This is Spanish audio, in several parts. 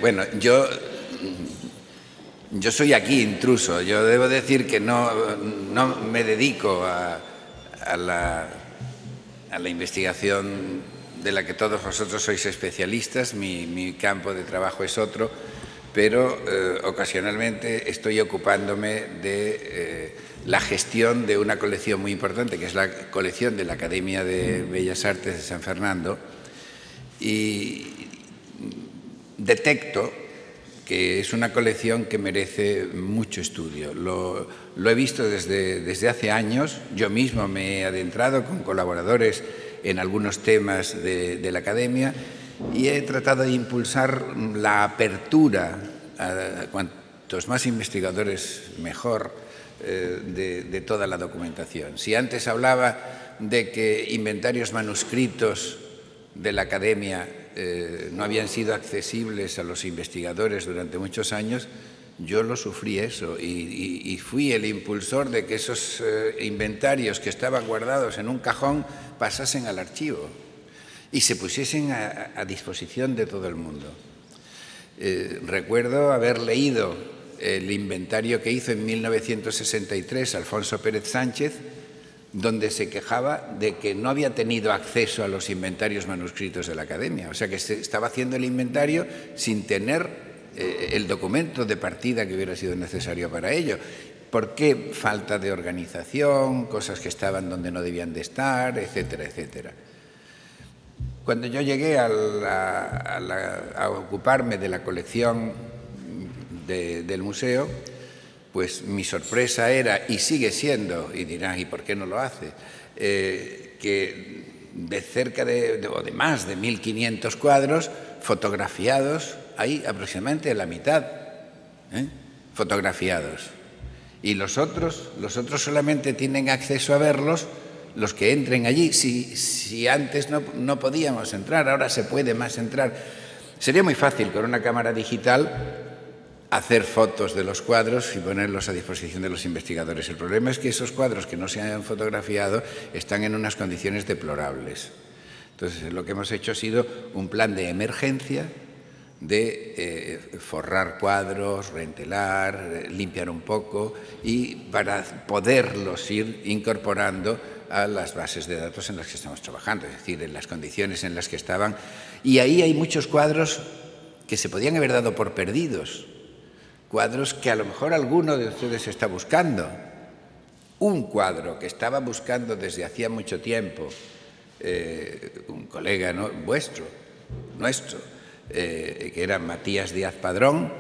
Bueno, yo soy aquí intruso. Yo debo decir que no me dedico a la investigación de la que todos vosotros sois especialistas. Mi campo de trabajo es otro, pero ocasionalmente estoy ocupándome de la gestión de una colección muy importante, que es la colección de la Academia de Bellas Artes de San Fernando, y detecto que es una colección que merece mucho estudio. Lo he visto desde hace años. Yo mismo me he adentrado con colaboradores en algunos temas de la Academia y he tratado de impulsar la apertura a cuantos más investigadores mejor de toda la documentación. Si antes hablaba de que inventarios manuscritos de la Academia no habían sido accesibles a los investigadores durante muchos años, yo lo sufrí eso y fui el impulsor de que esos inventarios que estaban guardados en un cajón pasasen al archivo y se pusiesen a disposición de todo el mundo. Recuerdo haber leído el inventario que hizo en 1963 Alfonso Pérez Sánchez, donde se quejaba de que no había tenido acceso a los inventarios manuscritos de la Academia. O sea, que se estaba haciendo el inventario sin tener el documento de partida que hubiera sido necesario para ello. ¿Por qué? Falta de organización, cosas que estaban donde no debían de estar, etcétera, etcétera. Cuando yo llegué a ocuparme de la colección del museo, pues mi sorpresa era, y sigue siendo, y dirán, ¿y por qué no lo hace?, que de cerca de más de 1.500 cuadros fotografiados, hay aproximadamente la mitad fotografiados. Y los otros solamente tienen acceso a verlos los que entren allí. Si antes no podíamos entrar, ahora se puede más entrar. Sería muy fácil con una cámara digital hacer fotos de los cuadros y ponerlos a disposición de los investigadores. El problema es que esos cuadros que no se han fotografiado están en unas condiciones deplorables. Entonces, lo que hemos hecho ha sido un plan de emergencia de forrar cuadros, rentelar, limpiar un poco y para poderlos ir incorporando a las bases de datos en las que estamos trabajando, es decir, en las condiciones en las que estaban. Y ahí hay muchos cuadros que se podían haber dado por perdidos, cuadros que a lo mejor alguno de ustedes está buscando. Un cuadro que estaba buscando desde hacía mucho tiempo un colega nuestro, que era Matías Díaz Padrón,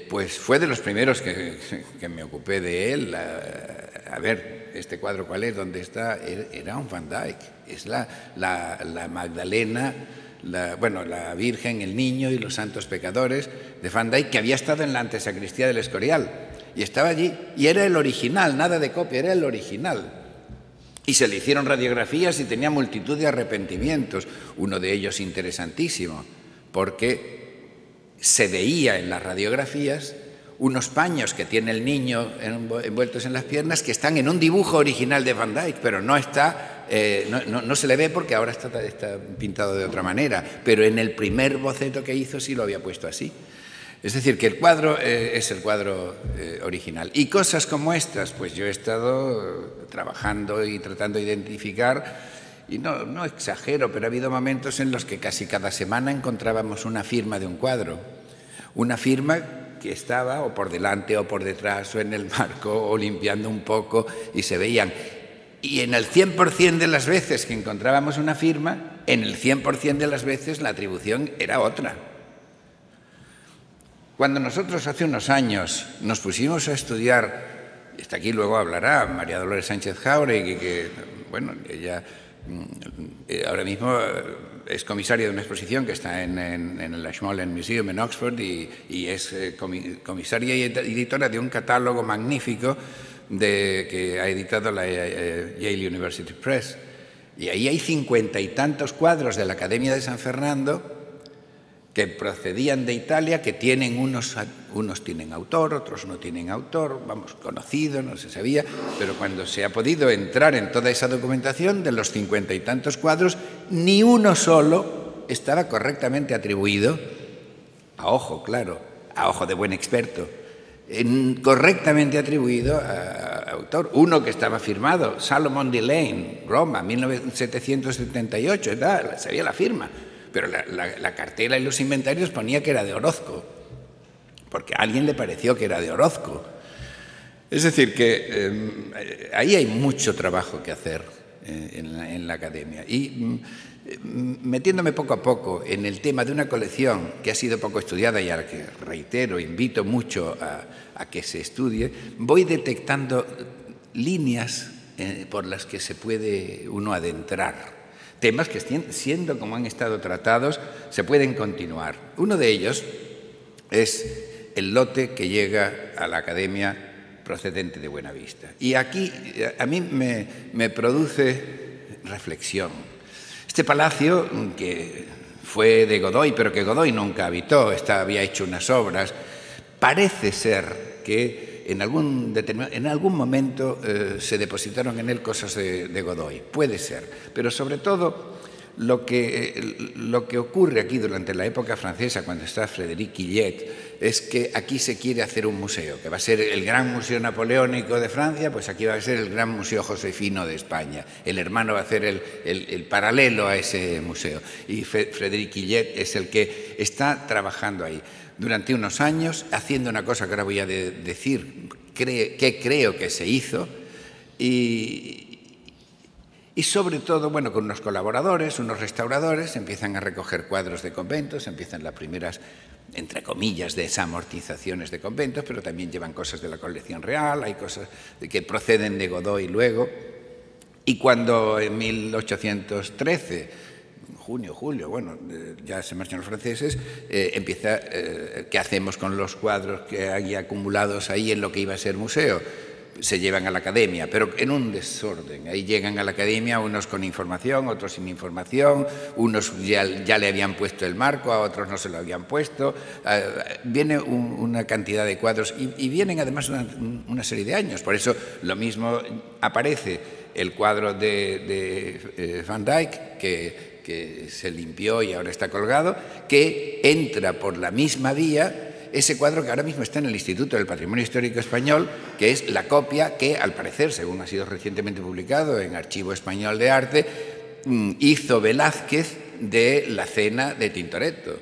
pues fue de los primeros que me ocupé de él. A ver, este cuadro cuál es, dónde está, era un Van Dyck, es la Magdalena, la Virgen, el Niño y los Santos Pecadores de Van Dyck, que había estado en la antesacristía del Escorial y estaba allí, y era el original, nada de copia, era el original. Y se le hicieron radiografías y tenía multitud de arrepentimientos, uno de ellos interesantísimo, porque se veía en las radiografías unos paños que tiene el niño envueltos en las piernas que están en un dibujo original de Van Dyck, pero no está, no se le ve porque ahora está pintado de otra manera, pero en el primer boceto que hizo sí lo había puesto así. Es decir, que el cuadro es el cuadro original. Y cosas como estas, pues yo he estado trabajando y tratando de identificar, y no exagero, pero ha habido momentos en los que casi cada semana encontrábamos una firma de un cuadro, una firma que estaba o por delante o por detrás o en el marco o limpiando un poco y se veían. Y en el 100% de las veces que encontrábamos una firma, en el 100% de las veces la atribución era otra. Cuando nosotros hace unos años nos pusimos a estudiar, y hasta aquí luego hablará María Dolores Sánchez Jáuregui, que bueno, ella ahora mismo es comisaria de una exposición que está en el Ashmolean Museum en Oxford y es comisaria y editora de un catálogo magnífico que ha editado la Yale University Press. Y ahí hay 50 y tantos cuadros de la Academia de San Fernando que procedían de Italia, que tienen unos tienen autor, otros no tienen autor, vamos, conocido, no se sabía, pero cuando se ha podido entrar en toda esa documentación, de los 50 y tantos cuadros, ni uno solo estaba correctamente atribuido a ojo, claro, a ojo de buen experto, correctamente atribuido a autor. Uno que estaba firmado, Salomon Delane, Roma, 1778, sabía la firma, pero la cartera y los inventarios ponía que era de Orozco, porque a alguien le pareció que era de Orozco. Es decir, que ahí hay mucho trabajo que hacer en la academia. Y metiéndome poco a poco en el tema de una colección que ha sido poco estudiada y a la que, reitero, invito mucho a que se estudie, voy detectando líneas por las que se puede uno adentrar. Temas que, siendo como han estado tratados, se pueden continuar. Uno de ellos es el lote que llega a la academia procedente de Buenavista. Y aquí a mí me produce reflexión. Este palacio, que fue de Godoy, pero que Godoy nunca habitó, había hecho unas obras, parece ser que en algún momento se depositaron en él cosas de Godoy. Puede ser, pero sobre todo lo que ocurre aquí durante la época francesa, cuando está Frédéric Quillet, es que aquí se quiere hacer un museo, que va a ser el gran museo napoleónico de Francia, pues aquí va a ser el gran museo josefino de España. El hermano va a hacer el paralelo a ese museo. Y Frédéric Quillet es el que está trabajando ahí durante unos años, haciendo una cosa que ahora voy a decir, que creo que se hizo, y sobre todo, bueno, con unos colaboradores, unos restauradores, empiezan a recoger cuadros de conventos, empiezan las primeras, entre comillas, desamortizaciones de conventos, pero también llevan cosas de la colección real, hay cosas que proceden de Godoy luego. Y cuando en 1813, junio, julio, bueno, ya se marchan los franceses, empieza, ¿qué hacemos con los cuadros que hay acumulados ahí en lo que iba a ser museo? Se llevan a la academia, pero en un desorden. Ahí llegan a la academia unos con información, otros sin información, unos ya le habían puesto el marco, a otros no se lo habían puesto. Viene una cantidad de cuadros y vienen además una serie de años. Por eso lo mismo aparece el cuadro de Van Dyck, que se limpió y ahora está colgado, que entra por la misma vía ese cuadro que ahora mismo está en el Instituto del Patrimonio Histórico Español, que es la copia que, al parecer, según ha sido recientemente publicado en Archivo Español de Arte, hizo Velázquez de la cena de Tintoretto.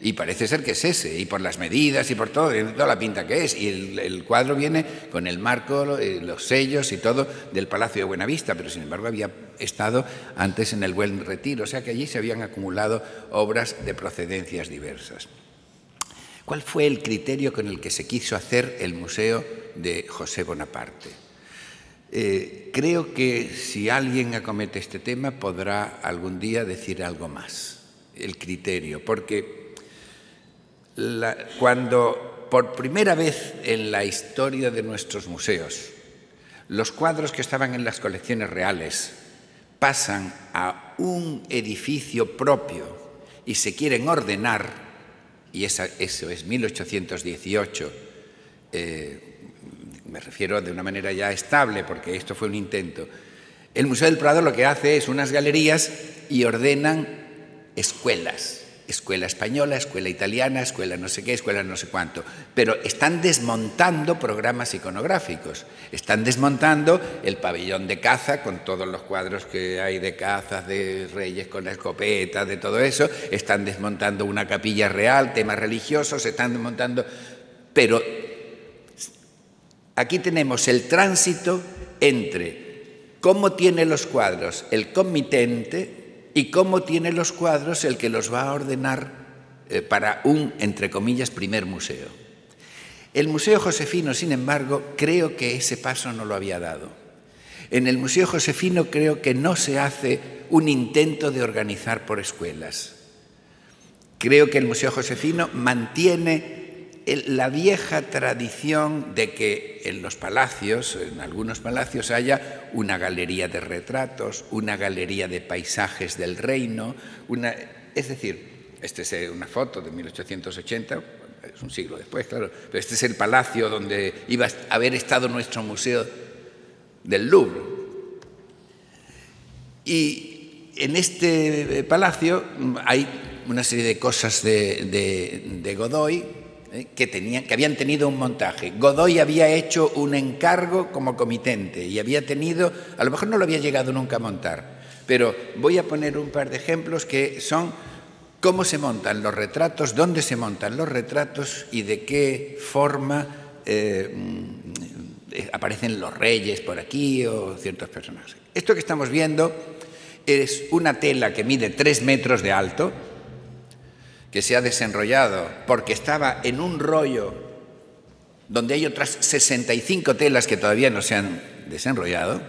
Y parece ser que es ese, y por las medidas y por todo, y toda la pinta que es. Y el cuadro viene con el marco, los sellos y todo del Palacio de Buenavista, pero sin embargo había estado antes en el Buen Retiro, o sea que allí se habían acumulado obras de procedencias diversas. ¿Cuál fue el criterio con el que se quiso hacer el Museo de José Bonaparte? Creo que si alguien acomete este tema podrá algún día decir algo más, el criterio, porque cuando por primera vez en la historia de nuestros museos los cuadros que estaban en las colecciones reales pasan a un edificio propio y se quieren ordenar, y eso es 1818, me refiero de una manera ya estable, porque esto fue un intento. El Museo del Prado lo que hace es unas galerías y ordenan escuelas, escuela española, escuela italiana, escuela no sé qué, escuela no sé cuánto, pero están desmontando programas iconográficos, están desmontando el pabellón de caza con todos los cuadros que hay de cazas, de reyes con la escopeta, de todo eso, están desmontando una capilla real, temas religiosos, están desmontando, pero aquí tenemos el tránsito entre cómo tiene los cuadros el comitente y cómo tiene los cuadros el que los va a ordenar para un, entre comillas, primer museo. El Museo Josefino, sin embargo, creo que ese paso no lo había dado. En el Museo Josefino creo que no se hace un intento de organizar por escuelas. Creo que el Museo Josefino mantiene la vieja tradición de que en los palacios, en algunos palacios, haya una galería de retratos, una galería de paisajes del reino, es decir, esta es una foto de 1880, es un siglo después, claro, pero este es el palacio donde iba a haber estado nuestro museo del Louvre. Y en este palacio hay una serie de cosas de Godoy que habían tenido un montaje. Godoy había hecho un encargo como comitente y había tenido, a lo mejor no lo había llegado nunca a montar, pero voy a poner un par de ejemplos que son cómo se montan los retratos, dónde se montan los retratos y de qué forma aparecen los reyes por aquí o ciertos personajes. Esto que estamos viendo es una tela que mide 3 metros de alto, que se ha desenrollado porque estaba en un rollo donde hay otras 65 telas que todavía no se han desenrollado,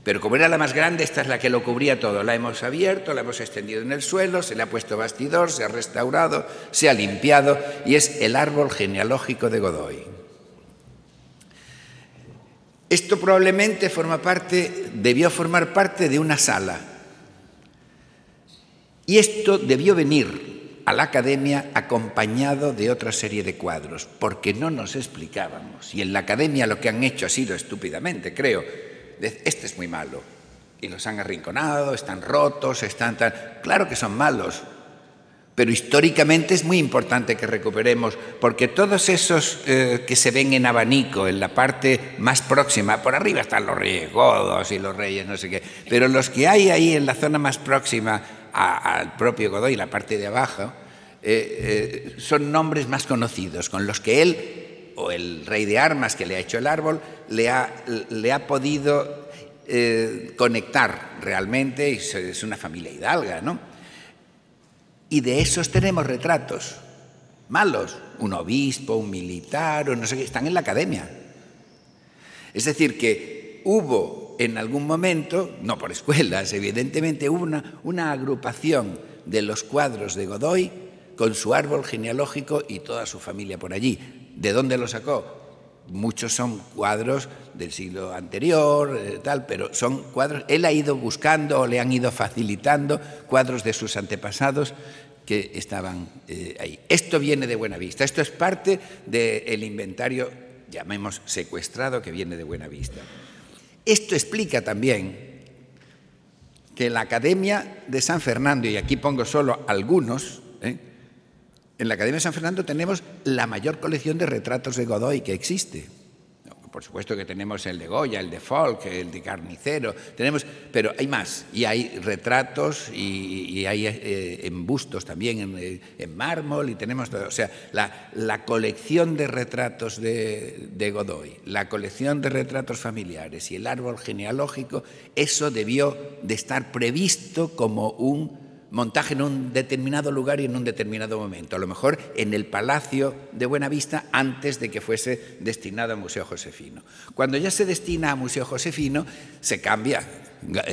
pero como era la más grande, esta es la que lo cubría todo. La hemos abierto, la hemos extendido en el suelo, se le ha puesto bastidor, se ha restaurado, se ha limpiado y es el árbol genealógico de Godoy. Esto probablemente debió formar parte de una sala y esto debió venir a la Academia acompañado de otra serie de cuadros, porque no nos explicábamos. Y en la Academia lo que han hecho ha sido estúpidamente, creo, este es muy malo. Y los han arrinconado, están rotos, están tan... Claro que son malos, pero históricamente es muy importante que recuperemos, porque todos esos que se ven en abanico, en la parte más próxima, por arriba están los reyes godos y los reyes no sé qué, pero los que hay ahí en la zona más próxima al propio Godoy, la parte de abajo, son nombres más conocidos, con los que él, o el rey de armas que le ha hecho el árbol, le ha podido conectar realmente, y es una familia hidalga, ¿no? Y de esos tenemos retratos malos, un obispo, un militar, o no sé qué, están en la Academia. Es decir, que hubo en algún momento, no por escuelas, evidentemente, hubo una agrupación de los cuadros de Godoy con su árbol genealógico y toda su familia por allí. ¿De dónde lo sacó? Muchos son cuadros del siglo anterior, pero son cuadros... Él ha ido buscando o le han ido facilitando cuadros de sus antepasados que estaban ahí. Esto viene de Buenavista, esto es parte del inventario, llamemos secuestrado, que viene de Buenavista. Esto explica también que en la Academia de San Fernando, y aquí pongo solo algunos, en la Academia de San Fernando tenemos la mayor colección de retratos de Godoy que existe. Por supuesto que tenemos el de Goya, el de Folk, el de Carnicero, pero hay más, y hay retratos y hay embustos también en mármol, y tenemos todo. O sea, la colección de retratos de Godoy, la colección de retratos familiares y el árbol genealógico, eso debió de estar previsto como un montaje en un determinado lugar y en un determinado momento, a lo mejor en el Palacio de Buenavista antes de que fuese destinado a Museo Josefino. Cuando ya se destina a Museo Josefino, se cambia,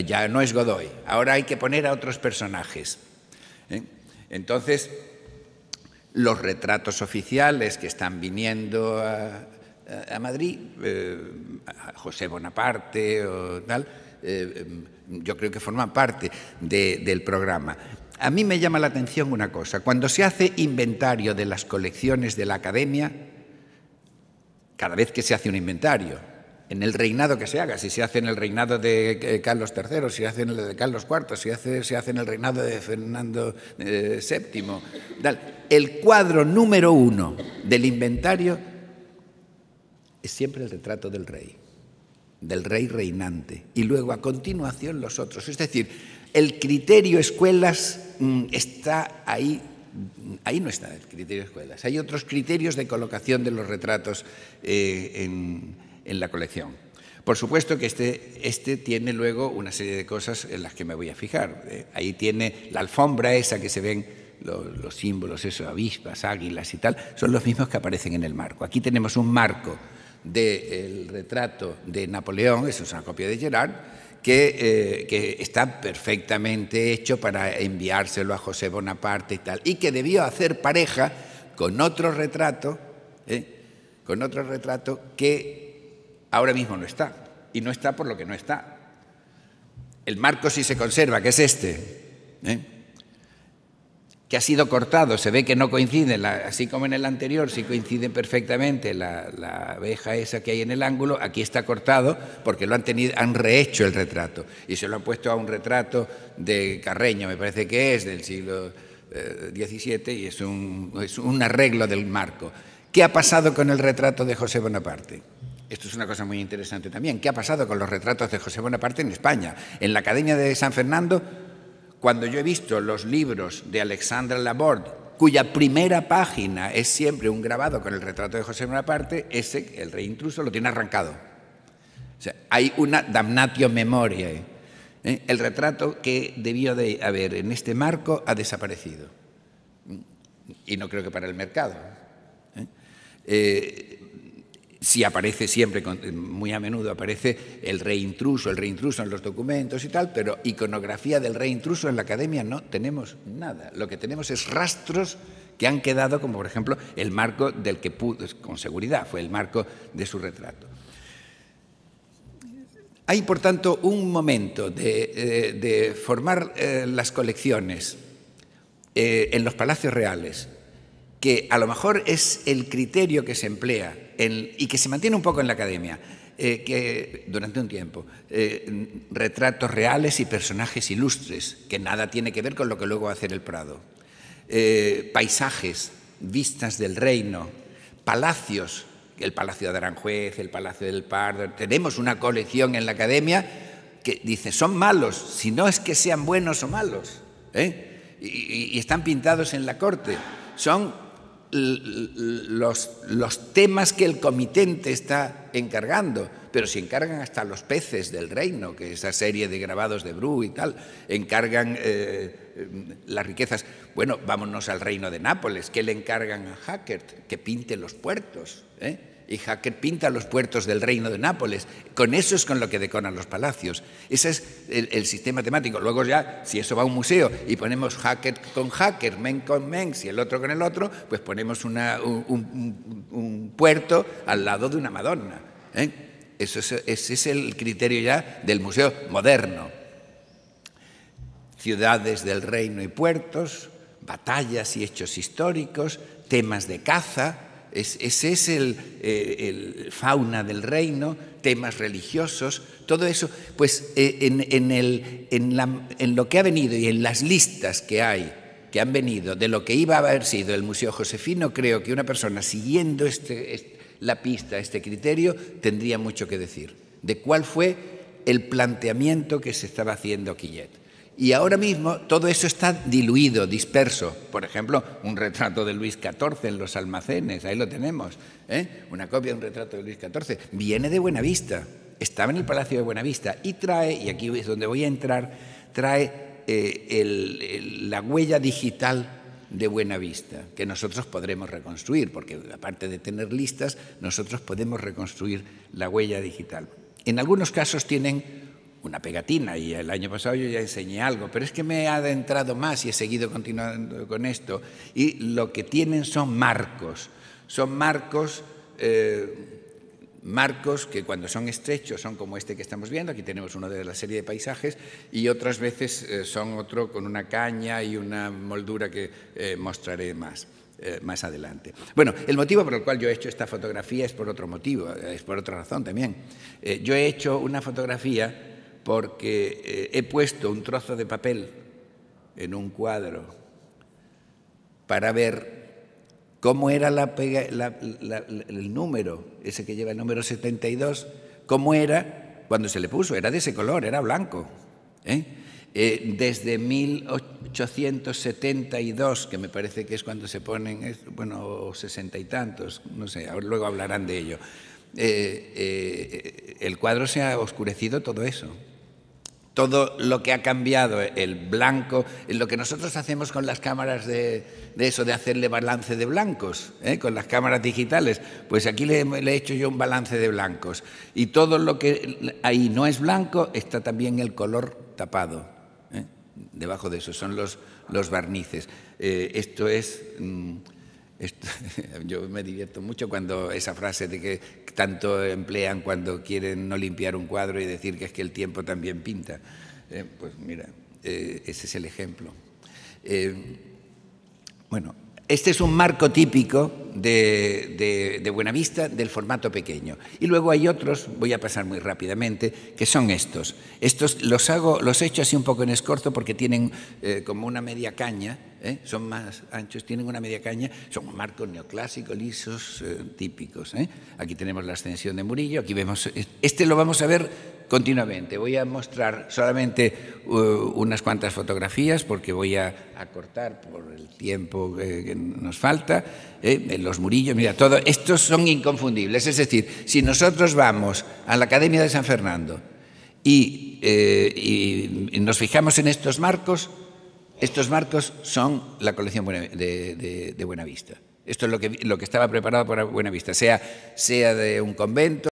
ya no es Godoy, ahora hay que poner a otros personajes. Entonces, los retratos oficiales que están viniendo a Madrid, a José Bonaparte o tal, yo creo que forman parte del programa. A mí me llama la atención una cosa. Cuando se hace inventario de las colecciones de la Academia, cada vez que se hace un inventario, en el reinado que se haga, si se hace en el reinado de Carlos III, si se hace en el de Carlos IV, si se hace en el reinado de Fernando VII, el cuadro número 1 del inventario es siempre el retrato del rey reinante, y luego a continuación los otros. Es decir, el criterio escuelas está ahí no está el criterio escuelas, hay otros criterios de colocación de los retratos en la colección. Por supuesto que este tiene luego una serie de cosas en las que me voy a fijar. Ahí tiene la alfombra esa que se ven, los símbolos, eso, avispas, águilas y tal, son los mismos que aparecen en el marco. Aquí tenemos un marco del retrato de Napoleón, eso es una copia de Gerard, que está perfectamente hecho para enviárselo a José Bonaparte y tal, y que debió hacer pareja con otro retrato que ahora mismo no está, y no está por lo que no está. El marco sí se conserva, que es este, que ha sido cortado, se ve que no coincide, así como en el anterior, sí coincide perfectamente la abeja esa que hay en el ángulo, aquí está cortado porque han rehecho el retrato y se lo han puesto a un retrato de Carreño, me parece que es del siglo XVII y es un arreglo del marco. ¿Qué ha pasado con el retrato de José Bonaparte? Esto es una cosa muy interesante también. ¿Qué ha pasado con los retratos de José Bonaparte en España? En la Academia de San Fernando, cuando yo he visto los libros de Alexandre Laborde, cuya primera página es siempre un grabado con el retrato de José Bonaparte, ese, el rey intruso, lo tiene arrancado. O sea, hay una damnatio memoriae. El retrato que debió de haber en este marco ha desaparecido. Y no creo que para el mercado. Sí aparece siempre, muy a menudo aparece el rey intruso en los documentos y tal, pero iconografía del rey intruso en la Academia no tenemos nada. Lo que tenemos es rastros que han quedado, como por ejemplo el marco del que pudo, con seguridad, fue el marco de su retrato. Hay, por tanto, un momento de formar las colecciones en los palacios reales, que a lo mejor es el criterio que se emplea y que se mantiene un poco en la Academia, que durante un tiempo, retratos reales y personajes ilustres, que nada tiene que ver con lo que luego va a hacer el Prado, paisajes, vistas del reino, palacios, el Palacio de Aranjuez, el Palacio del Pardo. Tenemos una colección en la Academia que dice, son malos, si no es que sean buenos o malos, y están pintados en la corte. Son los temas que el comitente está encargando, pero se encargan hasta los peces del reino, que esa serie de grabados de Bru y tal, encargan las riquezas. Bueno, vámonos al reino de Nápoles, ¿qué le encargan a Hackert? Que pinte los puertos, y Hackert pinta los puertos del reino de Nápoles. Con eso es con lo que decoran los palacios. Ese es el sistema temático. Luego ya, si eso va a un museo y ponemos Hackert con Hackert, Mengs con Mengs y el otro con el otro, pues ponemos un puerto al lado de una Madonna. Ese es el criterio ya del museo moderno. Ciudades del reino y puertos, batallas y hechos históricos, temas de caza. Ese es el fauna del reino, temas religiosos, todo eso, pues en lo que ha venido y en las listas que hay, que han venido de lo que iba a haber sido el Museo Josefino, creo que una persona siguiendo la pista, este criterio, tendría mucho que decir de cuál fue el planteamiento que se estaba haciendo Quillet. Y ahora mismo todo eso está diluido, disperso. Por ejemplo, un retrato de Luis XIV en los almacenes, ahí lo tenemos, una copia de un retrato de Luis XIV. Viene de Buenavista, estaba en el Palacio de Buenavista y trae, y aquí es donde voy a entrar, trae la huella digital de Buenavista, que nosotros podremos reconstruir, porque aparte de tener listas, nosotros podemos reconstruir la huella digital. En algunos casos tienen una pegatina, y el año pasado yo ya enseñé algo, pero es que me he adentrado más y he seguido continuando con esto, y lo que tienen son marcos que cuando son estrechos son como este que estamos viendo, aquí tenemos uno de la serie de paisajes, y otras veces son otro con una caña y una moldura que mostraré más adelante. Bueno, el motivo por el cual yo he hecho esta fotografía es por otro motivo, es por otra razón también. Yo he hecho una fotografía porque he puesto un trozo de papel en un cuadro para ver cómo era el número, ese que lleva el número 72, cómo era cuando se le puso, era de ese color, era blanco. Desde 1872, que me parece que es cuando se ponen, bueno, 60 y tantos, no sé, luego hablarán de ello, el cuadro se ha oscurecido todo eso. Todo lo que ha cambiado, el blanco, lo que nosotros hacemos con las cámaras de hacerle balance de blancos, con las cámaras digitales, pues aquí le he hecho yo un balance de blancos. Y todo lo que ahí no es blanco está también el color tapado. Debajo de eso son los barnices. Yo me divierto mucho cuando esa frase de que tanto emplean cuando quieren no limpiar un cuadro y decir que es que el tiempo también pinta. Pues mira, ese es el ejemplo. Bueno, Este es un marco típico de Buenavista del formato pequeño. Y luego hay otros, voy a pasar muy rápidamente, que son estos. Estos los he hecho así un poco en escorzo porque tienen como una media caña, son más anchos, tienen una media caña, son marcos neoclásicos, lisos, típicos. Aquí tenemos la ascensión de Murillo, aquí vemos, este lo vamos a ver continuamente. Voy a mostrar solamente unas cuantas fotografías porque voy a cortar por el tiempo que nos falta. Los Murillos, mira, todo, estos son inconfundibles. Es decir, si nosotros vamos a la Academia de San Fernando y nos fijamos en estos marcos son la colección de Buenavista. Esto es lo que estaba preparado para Buenavista, sea de un convento,